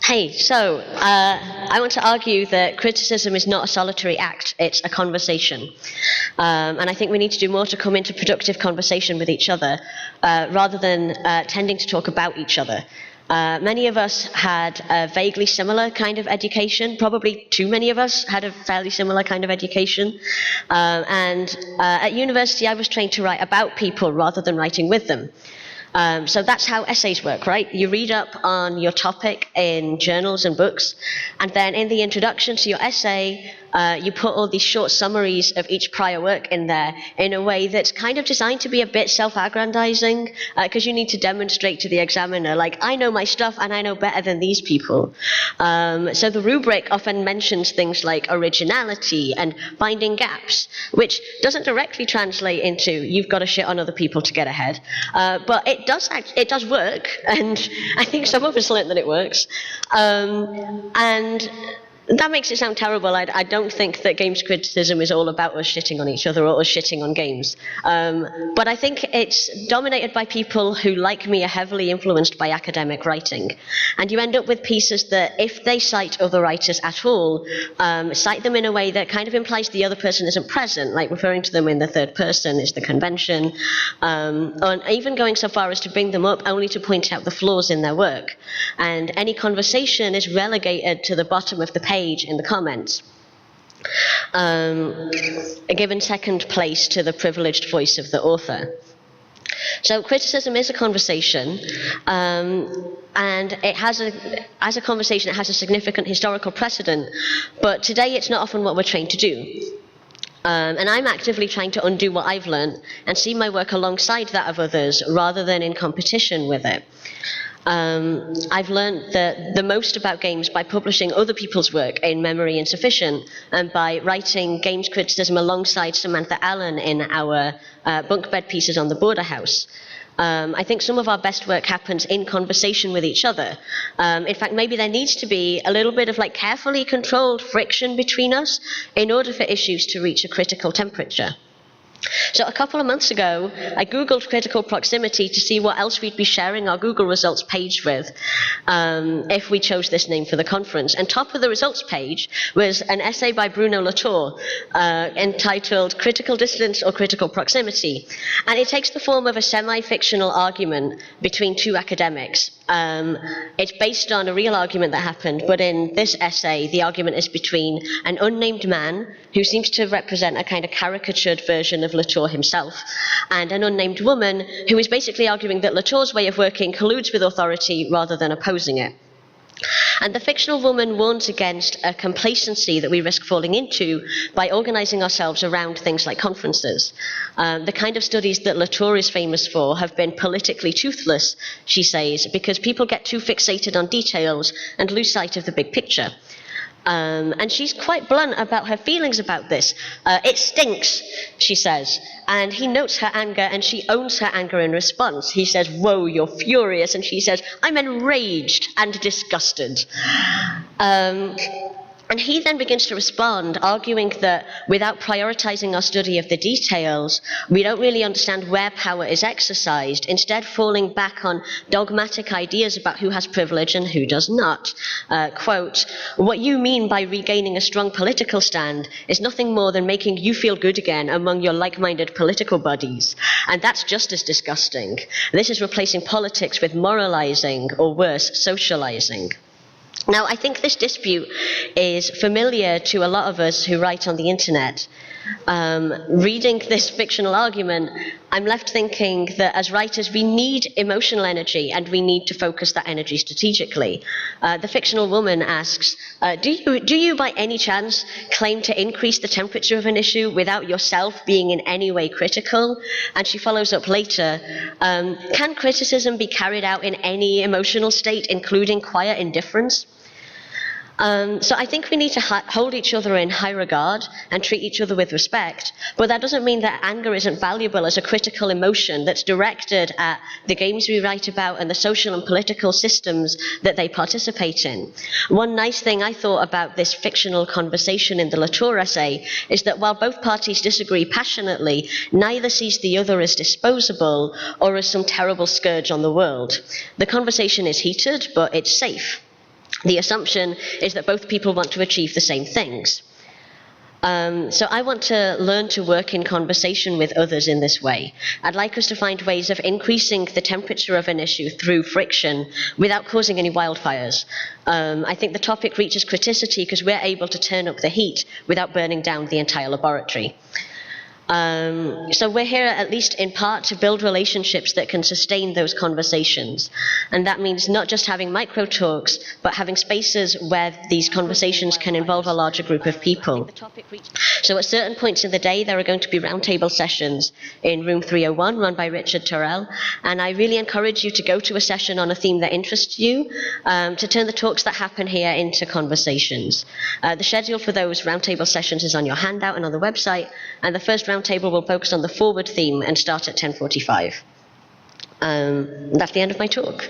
Hey, so I want to argue that criticism is not a solitary act, it's a conversation. And I think we need to do more to come into productive conversation with each other, rather than tending to talk about each other. Many of us had a vaguely similar kind of education, probably too many of us had a fairly similar kind of education. And at university I was trained to write about people rather than writing with them. So that's how essays work, right? You read up on your topic in journals and books, and then in the introduction to your essay, you put all these short summaries of each prior work in there in a way that's kind of designed to be a bit self-aggrandizing, because you need to demonstrate to the examiner, like, I know my stuff and I know better than these people. So the rubric often mentions things like originality and finding gaps, which doesn't directly translate into you've got to shit on other people to get ahead, but it does work, and I think some of us learned that it works. And that makes it sound terrible. I don't think that games criticism is all about us shitting on each other or us shitting on games. But I think it's dominated by people who, like me, are heavily influenced by academic writing. And you end up with pieces that, if they cite other writers at all, cite them in a way that kind of implies the other person isn't present, like referring to them in the third person is the convention, and even going so far as to bring them up only to point out the flaws in their work. And any conversation is relegated to the bottom of the page in the comments, given second place to the privileged voice of the author. So criticism is a conversation, and as a conversation it has a significant historical precedent, but today it's not often what we're trained to do. And I'm actively trying to undo what I've learned and see my work alongside that of others rather than in competition with it. I've learned that the most about games by publishing other people's work in Memory Insufficient, and by writing games criticism alongside Samantha Allen in our bunk bed pieces on the Border House. I think some of our best work happens in conversation with each other. In fact, maybe there needs to be a little bit of carefully controlled friction between us in order for issues to reach a critical temperature. So a couple of months ago, I Googled critical proximity to see what else we'd be sharing our Google results page with if we chose this name for the conference. And top of the results page was an essay by Bruno Latour entitled Critical Distance or Critical Proximity. And it takes the form of a semi-fictional argument between two academics. It's based on a real argument that happened, but in this essay, the argument is between an unnamed man who seems to represent a kind of caricatured version of Latour himself, and an unnamed woman who is basically arguing that Latour's way of working colludes with authority rather than opposing it. And the fictional woman warns against a complacency that we risk falling into by organizing ourselves around things like conferences. The kind of studies that Latour is famous for have been politically toothless, she says, because people get too fixated on details and lose sight of the big picture. And she's quite blunt about her feelings about this. It stinks, she says. And he notes her anger, and she owns her anger in response. He says, whoa, you're furious. And she says, I'm enraged and disgusted. And he then begins to respond, arguing that without prioritizing our study of the details, we don't really understand where power is exercised, instead falling back on dogmatic ideas about who has privilege and who does not. Quote, what you mean by regaining a strong political stand is nothing more than making you feel good again among your like-minded political buddies. And that's just as disgusting. This is replacing politics with moralizing, or worse, socializing. Now, I think this dispute is familiar to a lot of us who write on the internet. Reading this fictional argument, I'm left thinking that as writers we need emotional energy, and we need to focus that energy strategically. The fictional woman asks, do you by any chance claim to increase the temperature of an issue without yourself being in any way critical? And she follows up later, can criticism be carried out in any emotional state, including quiet indifference? So I think we need to hold each other in high regard and treat each other with respect, but that doesn't mean that anger isn't valuable as a critical emotion that's directed at the games we write about and the social and political systems that they participate in. One nice thing I thought about this fictional conversation in the Latour essay is that while both parties disagree passionately, neither sees the other as disposable or as some terrible scourge on the world. The conversation is heated, but it's safe. The assumption is that both people want to achieve the same things. So I want to learn to work in conversation with others in this way. I'd like us to find ways of increasing the temperature of an issue through friction without causing any wildfires. I think the topic reaches criticity because we're able to turn up the heat without burning down the entire laboratory. So we're here at least in part to build relationships that can sustain those conversations. And that means not just having micro talks, but having spaces where these conversations can involve a larger group of people. So at certain points in the day, there are going to be roundtable sessions in room 301 run by Richard Turrell. And I really encourage you to go to a session on a theme that interests you, to turn the talks that happen here into conversations. The schedule for those roundtable sessions is on your handout and on the website. And the first roundtable will focus on the forward theme and start at 10:45. That's the end of my talk.